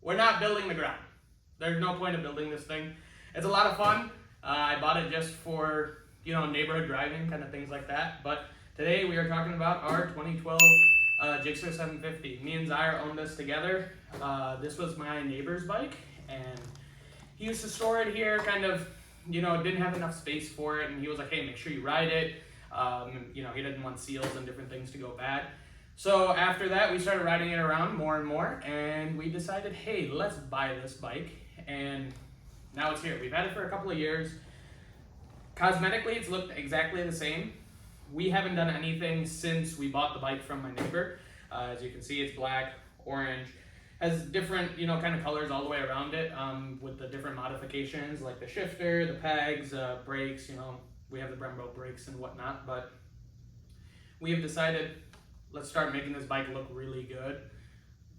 we're not building the ground. There's no point of building this thing. It's a lot of fun. I bought it just for, neighborhood driving, kind of things like that. But today we are talking about our 2012 GSXR750. Me and Zaire owned this together. This was my neighbor's bike, and he used to store it here, kind of, didn't have enough space for it, and he was like, hey, make sure you ride it. He didn't want seals and different things to go bad. So after that, we started riding it around more and more, and we decided, hey, let's buy this bike, and now it's here. We've had it for a couple of years. Cosmetically, it's looked exactly the same. We haven't done anything since we bought the bike from my neighbor. As you can see, it's black, orange, has different, kind of colors all the way around it, with the different modifications like the shifter, the pegs, brakes, we have the Brembo brakes and whatnot, but we have decided, let's start making this bike look really good.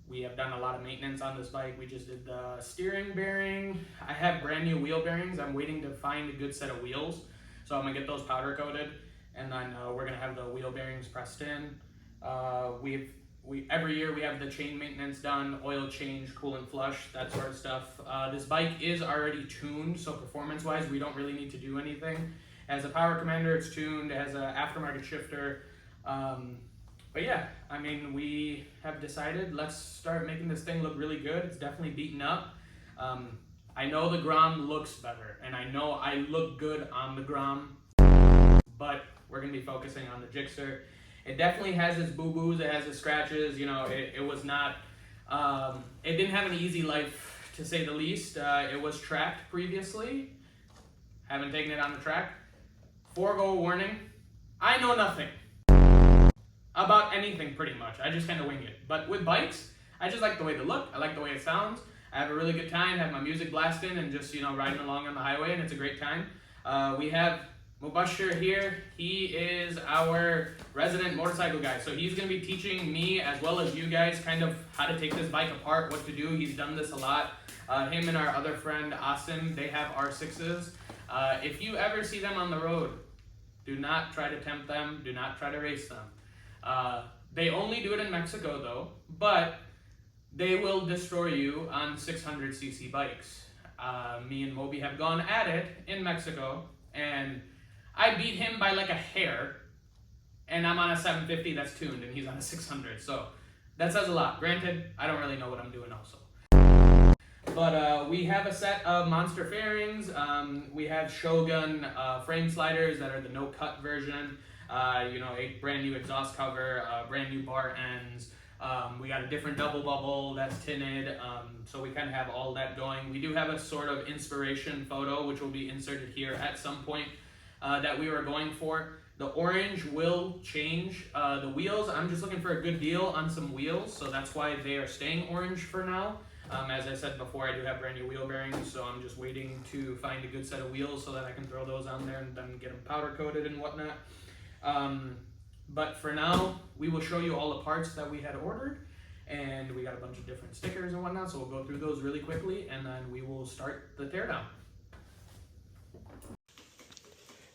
We have done a lot of maintenance on this bike. We just did the steering bearing. I have brand new wheel bearings. I'm waiting to find a good set of wheels. So I'm gonna get those powder coated, and then we're gonna have the wheel bearings pressed in. Every year we have the chain maintenance done, oil change, coolant flush, that sort of stuff. This bike is already tuned, so performance-wise, we don't really need to do anything. As a power commander, it's tuned. It has an aftermarket shifter. But yeah, I mean, we have decided, let's start making this thing look really good. It's definitely beaten up. I know the Grom looks better, and I know I look good on the Grom, but we're gonna be focusing on the Gixxer. It definitely has its boo-boos, it has its scratches, it was not, it didn't have an easy life, to say the least. It was tracked previously. Haven't taken it on the track. Forego warning, I know nothing about anything pretty much. I just kind of wing it. But with bikes, I just like the way they look. I like the way it sounds. I have a really good time, have my music blasting and just, riding along on the highway, and it's a great time. We have Mubashir here. He is our resident motorcycle guy. So he's going to be teaching me as well as you guys kind of how to take this bike apart, what to do. He's done this a lot. Him and our other friend, Asim, they have R6s. If you ever see them on the road, do not try to tempt them. Do not try to race them. They only do it in Mexico though, but they will destroy you on 600cc bikes. Me and Moby have gone at it in Mexico, and I beat him by like a hair, and I'm on a 750 that's tuned, and he's on a 600, so that says a lot. Granted, I don't really know what I'm doing also. But we have a set of monster fairings. We have Shogun frame sliders that are the no-cut version. A brand new exhaust cover, brand new bar ends. We got a different double bubble that's tinted, so we kind of have all that going. We do have a sort of inspiration photo, which will be inserted here at some point, that we were going for. The orange will change. The wheels, I'm just looking for a good deal on some wheels, so that's why they are staying orange for now. As I said before, I do have brand new wheel bearings, so I'm just waiting to find a good set of wheels so that I can throw those on there and then get them powder coated and whatnot. But for now, we will show you all the parts that we had ordered, and we got a bunch of different stickers and whatnot, so we'll go through those really quickly, and then we will start the teardown.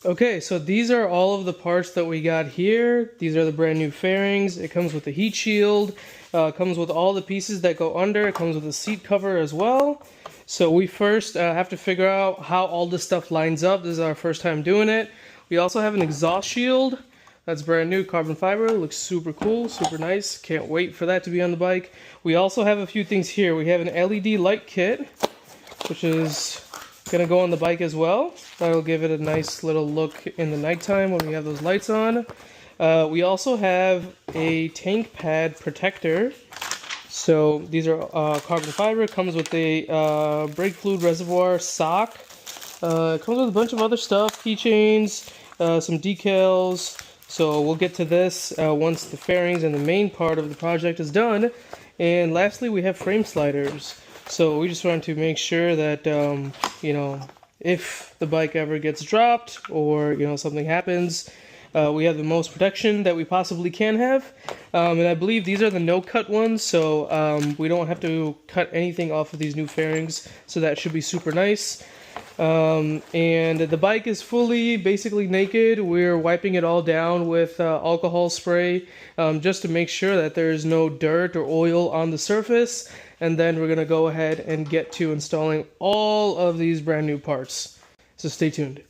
Okay, so these are all of the parts that we got here. These are the brand new fairings. It comes with the heat shield, comes with all the pieces that go under, it comes with a seat cover as well. So we first have to figure out how all this stuff lines up. This is our first time doing it. We also have an exhaust shield that's brand new, carbon fiber, looks super cool, super nice. Can't wait for that to be on the bike. We also have a few things here. We have an LED light kit, which is gonna go on the bike as well. That'll give it a nice little look in the nighttime when we have those lights on. We also have a tank pad protector. So these are carbon fiber, comes with a brake fluid reservoir sock. It comes with a bunch of other stuff, keychains, some decals. So we'll get to this once the fairings and the main part of the project is done. And lastly, we have frame sliders. So we just wanted to make sure that, if the bike ever gets dropped or, something happens, we have the most protection that we possibly can have. And I believe these are the no-cut ones, so we don't have to cut anything off of these new fairings. So that should be super nice. And the bike is fully basically naked. We're wiping it all down with alcohol spray just to make sure that there's no dirt or oil on the surface. And then we're going to go ahead and get to installing all of these brand new parts. So stay tuned.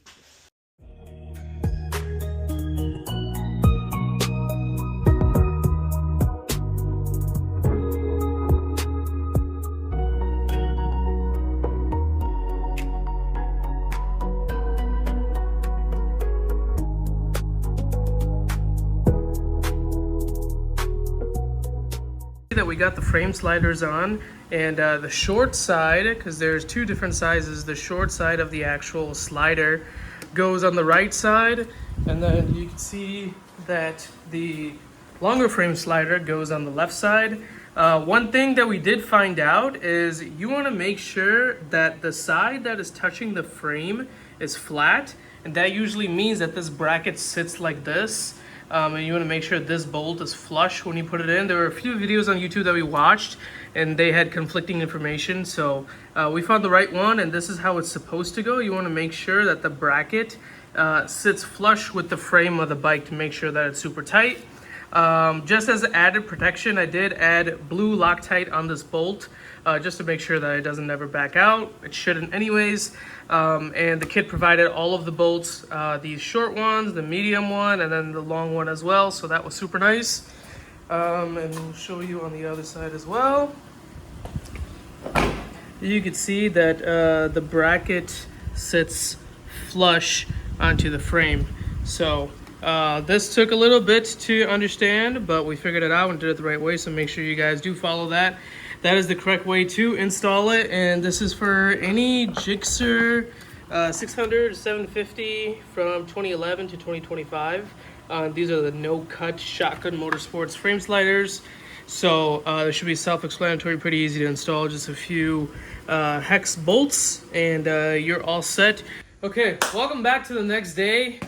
That we got the frame sliders on, and the short side, because there's two different sizes, the short side of the actual slider goes on the right side, and then you can see that the longer frame slider goes on the left side. One thing that we did find out is you want to make sure that the side that is touching the frame is flat, and that usually means that this bracket sits like this. And you want to make sure this bolt is flush when you put it in. There were a few videos on YouTube that we watched, and they had conflicting information. So we found the right one, and this is how it's supposed to go. You want to make sure that the bracket sits flush with the frame of the bike to make sure that it's super tight. Just as added protection, I did add blue Loctite on this bolt just to make sure that it doesn't ever back out. It shouldn't anyways. And the kit provided all of the bolts, these short ones, the medium one, and then the long one as well. So that was super nice. And we'll show you on the other side as well. You can see that the bracket sits flush onto the frame. So this took a little bit to understand, but we figured it out and did it the right way. So make sure you guys do follow that. That is the correct way to install it, and this is for any GSXR750 from 2011 to 2025. These are the no-cut Shotgun Motorsports frame sliders, so it should be self-explanatory, pretty easy to install. Just a few hex bolts, and you're all set. Okay, welcome back to the next day.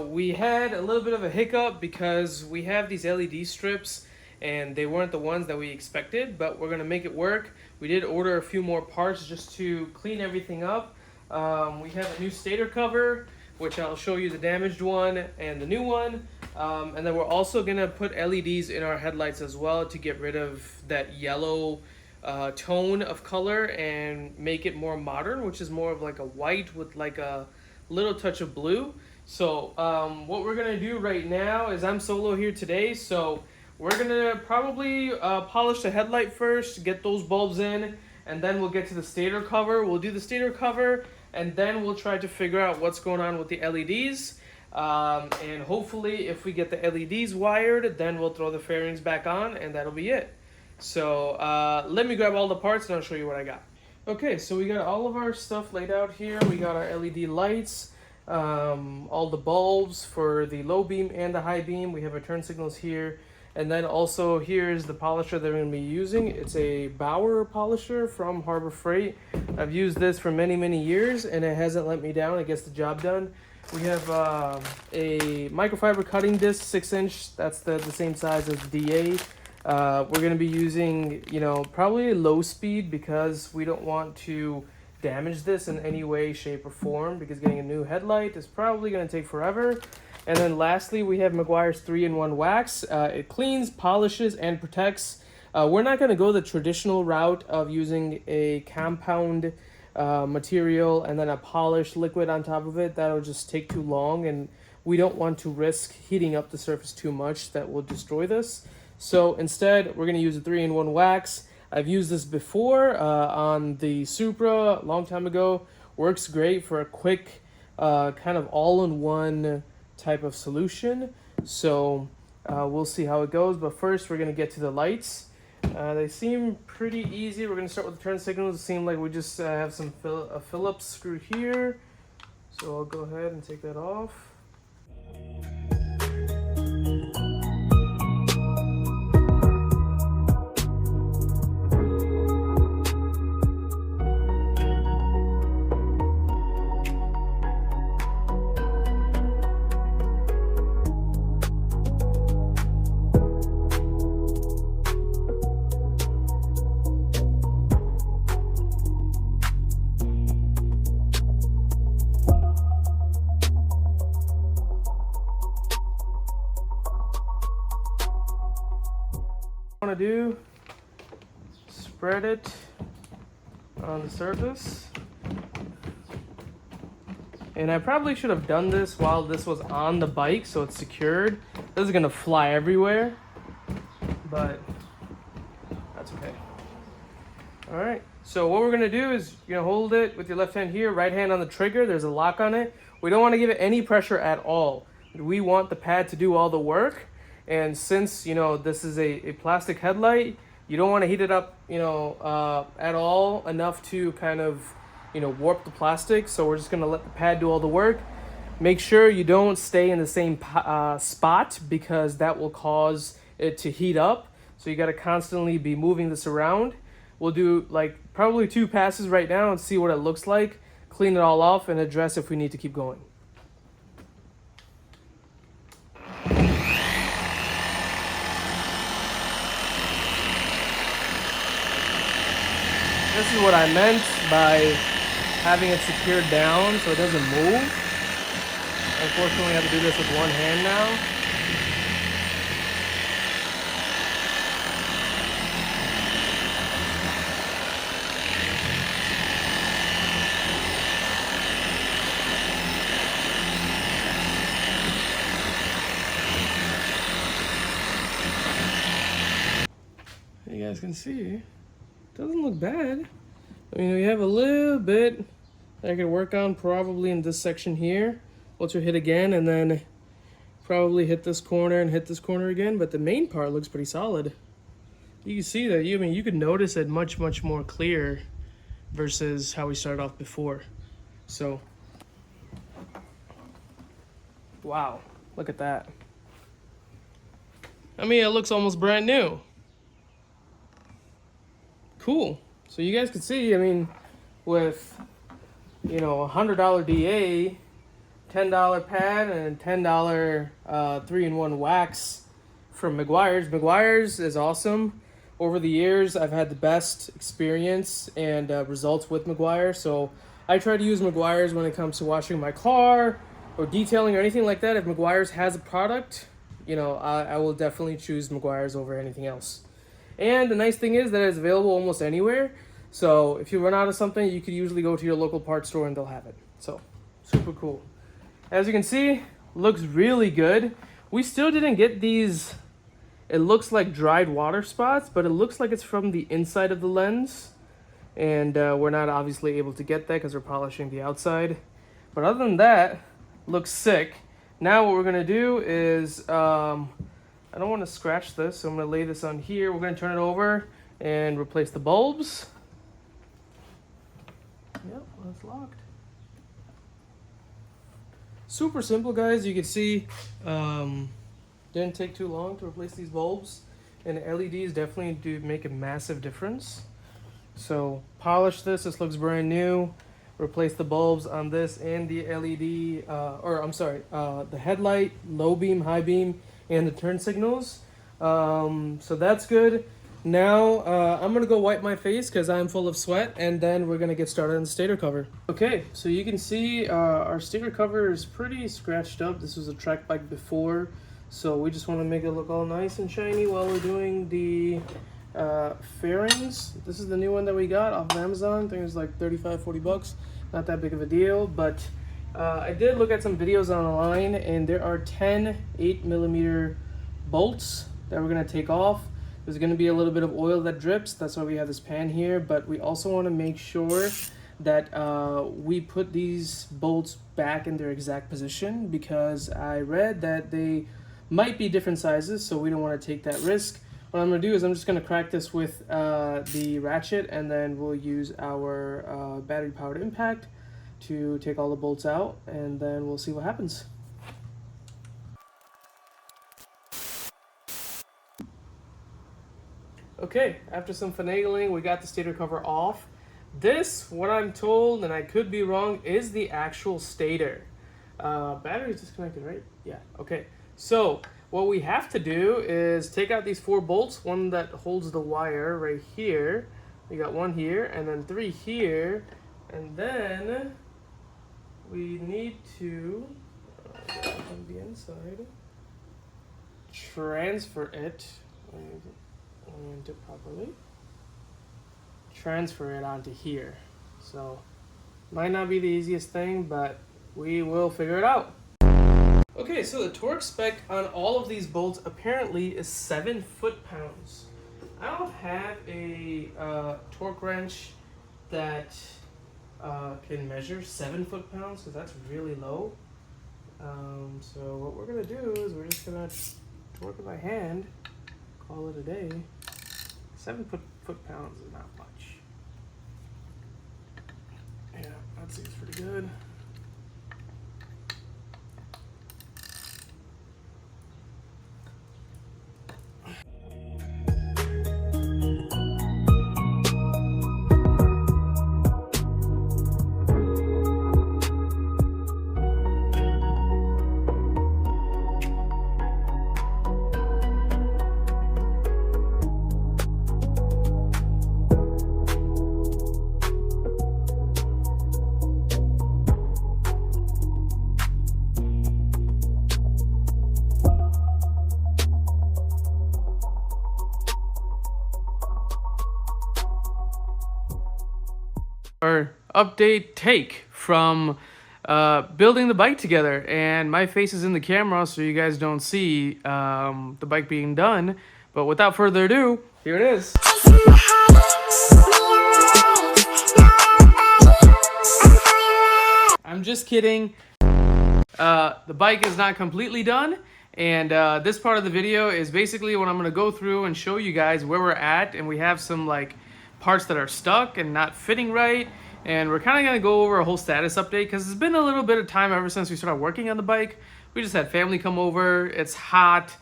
We had a little bit of a hiccup because we have these LED strips, and they weren't the ones that we expected, but we're gonna make it work. We did order a few more parts just to clean everything up. We have a new stator cover, which I'll show you the damaged one and the new one. And then we're also gonna put LEDs in our headlights as well to get rid of that yellow tone of color and make it more modern, which is more of like a white with like a little touch of blue. So what we're gonna do right now is I'm solo here today, so we're gonna probably polish the headlight first, get those bulbs in, and then we'll get to the stator cover. We'll do the stator cover, and then we'll try to figure out what's going on with the LEDs. And hopefully, if we get the LEDs wired, then we'll throw the fairings back on, and that'll be it. So let me grab all the parts, and I'll show you what I got. Okay, so we got all of our stuff laid out here. We got our LED lights, all the bulbs for the low beam and the high beam. We have our turn signals here. And then also here's the polisher that we're going to be using. It's a Bauer polisher from Harbor Freight. I've used this for many, many years, and it hasn't let me down. It gets the job done. We have a microfiber cutting disc, 6-inch. That's the same size as the DA. We're going to be using, probably low speed because we don't want to damage this in any way, shape, or form, because getting a new headlight is probably going to take forever. And then lastly, we have Meguiar's 3-in-1 wax. It cleans, polishes, and protects. We're not going to go the traditional route of using a compound material and then a polished liquid on top of it. That'll just take too long, and we don't want to risk heating up the surface too much. That will destroy this. So instead, we're going to use a 3-in-1 wax. I've used this before on the Supra a long time ago. Works great for a quick kind of all-in-one type of solution. So we'll see how it goes, but first we're going to get to the lights. They seem pretty easy. We're going to start with the turn signals. It seems like we just have some Phillips screw here, so I'll go ahead and take that off. Want to do, spread it on the surface. And I probably should have done this while this was on the bike so it's secured. This is gonna fly everywhere, but that's okay. All right, so what we're gonna do is you're gonna hold it with your left hand here, right hand on the trigger. There's a lock on it. We don't want to give it any pressure at all. We want the pad to do all the work. And since, you know, this is a plastic headlight, you don't want to heat it up, you know, at all enough to kind of, you know, warp the plastic. So we're just going to let the pad do all the work. Make sure you don't stay in the same spot because that will cause it to heat up. So you got to constantly be moving this around. We'll do like probably 2 passes right now and see what it looks like. Clean it all off and address if we need to keep going. This is what I meant by having it secured down so it doesn't move. Unfortunately, I have to do this with one hand now. You guys can see. Doesn't look bad. I mean, we have a little bit that I could work on probably in this section here. Once we hit again and then probably hit this corner and hit this corner again, but the main part looks pretty solid. You can see that, I mean, you could notice it much more clear versus how we started off before. So, wow, look at that. I mean, it looks almost brand new. Cool. So you guys can see, I mean, with, you know, $100 DA, $10 pad, and $10 3-in-1 wax from Meguiar's. Meguiar's is awesome. Over the years, I've had the best experience and results with Meguiar. So I try to use Meguiar's when it comes to washing my car or detailing or anything like that. If Meguiar's has a product, you know, I will definitely choose Meguiar's over anything else. And the nice thing is that it's available almost anywhere. So if you run out of something, you could usually go to your local parts store and they'll have it. So super cool. As you can see, looks really good. We still didn't get these, it looks like dried water spots, but it looks like it's from the inside of the lens. And we're not obviously able to get that because we're polishing the outside. But other than that, looks sick. Now what we're gonna do is, I don't want to scratch this, so I'm going to lay this on here. We're going to turn it over and replace the bulbs. Yep, that's locked. Super simple, guys. You can see didn't take too long to replace these bulbs. And the LEDs definitely do make a massive difference. So polish this. This looks brand new. Replace the bulbs on this and the LED, the headlight, low beam, high beam, and the turn signals. So that's good. Now I'm gonna go wipe my face because I'm full of sweat, and then we're gonna get started on the stator cover. Okay, so you can see our stator cover is pretty scratched up. This was a track bike before, so we just want to make it look all nice and shiny while we're doing the fairings. This is the new one that we got off of Amazon. I think it's like 35, 40 bucks. Not that big of a deal, but I did look at some videos online, and there are 10 8mm bolts that we're going to take off. There's going to be a little bit of oil that drips. That's why we have this pan here, but we also want to make sure that we put these bolts back in their exact position, because I read that they might be different sizes, so we don't want to take that risk. What I'm going to do is I'm just going to crack this with the ratchet, and then we'll use our battery-powered impact to take all the bolts out, and then we'll see what happens. Okay, after some finagling, we got the stator cover off. This, what I'm told, and I could be wrong, is the actual stator. Battery is disconnected, right? Yeah, okay. So what we have to do is take out these 4 bolts, one that holds the wire right here. We got 1 here, and then 3 here, and then we need to, on the inside, transfer it. orient it properly, transfer it onto here. So might not be the easiest thing, but we will figure it out. Okay, so the torque spec on all of these bolts apparently is 7 foot-pounds. I don't have a torque wrench that can measure 7 foot-pounds because that's really low. So what we're gonna do is we're just gonna torque it by hand, call it a day. 7 foot-pounds is not much. Yeah, that seems pretty good. Our update take from building the bike together, and my face is in the camera so you guys don't see the bike being done, but without further ado, here it is. I'm just kidding. The bike is not completely done, and this part of the video is basically what I'm going to go through and show you guys where we're at, and we have some like parts that are stuck and not fitting right, and we're kind of going to go over a whole status update because it's been a little bit of time ever since we started working on the bike. We just had family come over. It's hot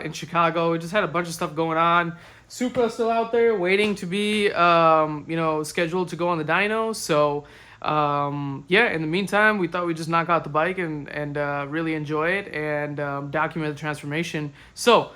in Chicago. We just had a bunch of stuff going on. Supra's still out there waiting to be scheduled to go on the dyno. So yeah, in the meantime, we thought we'd just knock out the bike and really enjoy it and document the transformation. So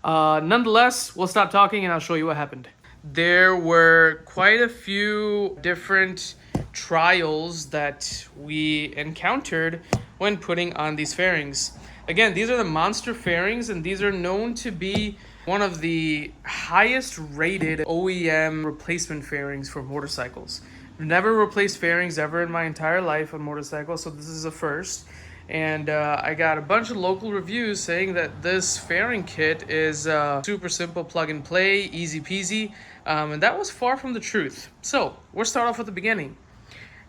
nonetheless, we'll stop talking and I'll show you what happened. There were quite a few different trials that we encountered when putting on these fairings. Again, these are the monster fairings, and these are known to be one of the highest rated OEM replacement fairings for motorcycles. I've never replaced fairings ever in my entire life on motorcycles, so this is a first. And I got a bunch of local reviews saying that this fairing kit is super simple, plug and play, easy peasy, and that was far from the truth. So we'll start off with the beginning.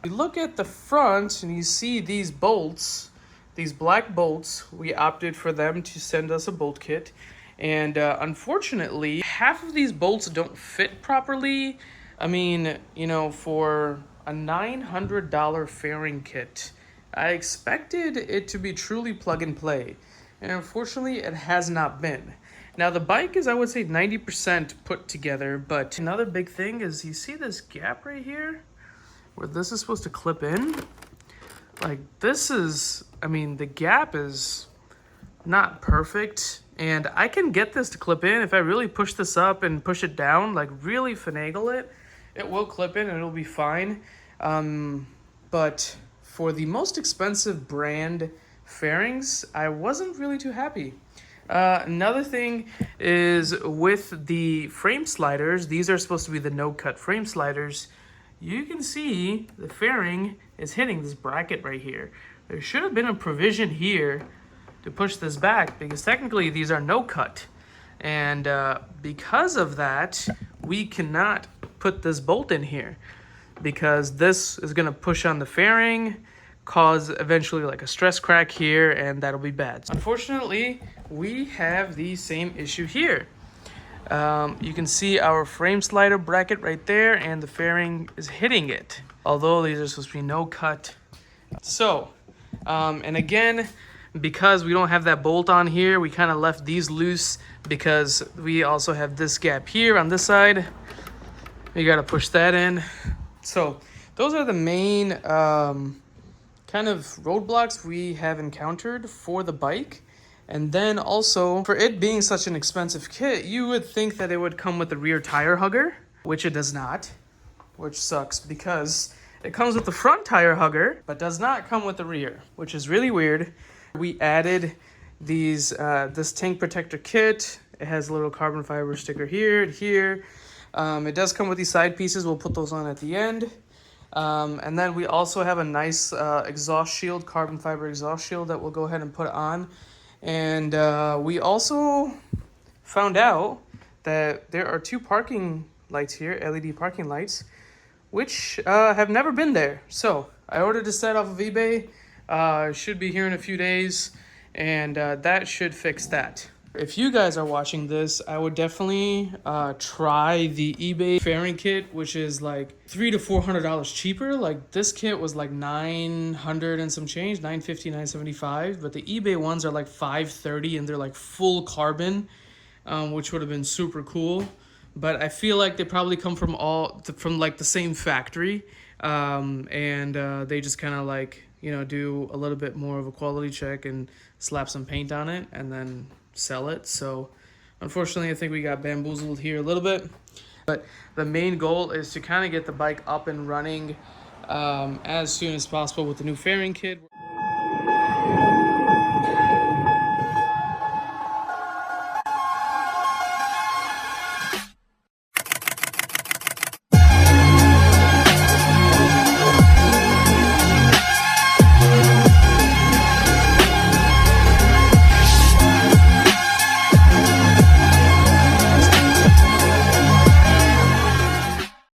You look at the front and you see these bolts, these black bolts. We opted for them to send us a bolt kit, and unfortunately, half of these bolts don't fit properly. I mean, for a $900 fairing kit, I expected it to be truly plug and play, and unfortunately it has not been. Now the bike is, I would say, 90% put together, but another big thing is you see this gap right here where this is supposed to clip in? Like this is, the gap is not perfect, and I can get this to clip in if I really push this up and push it down, like really finagle it. It will clip in and it'll be fine, but for the most expensive brand fairings, I wasn't really too happy. Another thing is with the frame sliders, these are supposed to be the no-cut frame sliders. You can see the fairing is hitting this bracket right here. There should have been a provision here to push this back because technically these are no-cut. And because of that, we cannot put this bolt in here because this is going to push on the fairing, cause eventually like a stress crack here, and that'll be bad. Unfortunately, we have the same issue here. You can see our frame slider bracket right there, and the fairing is hitting it, although these are supposed to be no cut. So, and again, because we don't have that bolt on here, we kind of left these loose because we also have this gap here on this side. You got to push that in. So those are the main kind of roadblocks we have encountered for the bike. And then also, for it being such an expensive kit, you would think that it would come with a rear tire hugger, which it does not, which sucks because it comes with the front tire hugger, but does not come with the rear, which is really weird. We added these this tank protector kit It has a little carbon fiber sticker here and here. It does come with these side pieces. We'll put those on at the end. And then we also have a nice exhaust shield, carbon fiber exhaust shield that we'll go ahead and put on. And we also found out that there are 2 parking lights here, LED parking lights, which have never been there. So I ordered this set off of eBay. Should be here in a few days, and that should fix that. If you guys are watching this, I would definitely try the eBay fairing kit, which is like $300 to $400 cheaper. Like this kit was like $900 and some change, $950, $975, but the eBay ones are like $530, and they're like full carbon, which would have been super cool. But I feel like they probably come from like the same factory, and they just kind of like, you know, do a little bit more of a quality check and slap some paint on it and then sell it. So unfortunately, I think we got bamboozled here a little bit. But the main goal is to kind of get the bike up and running as soon as possible with the new fairing kit.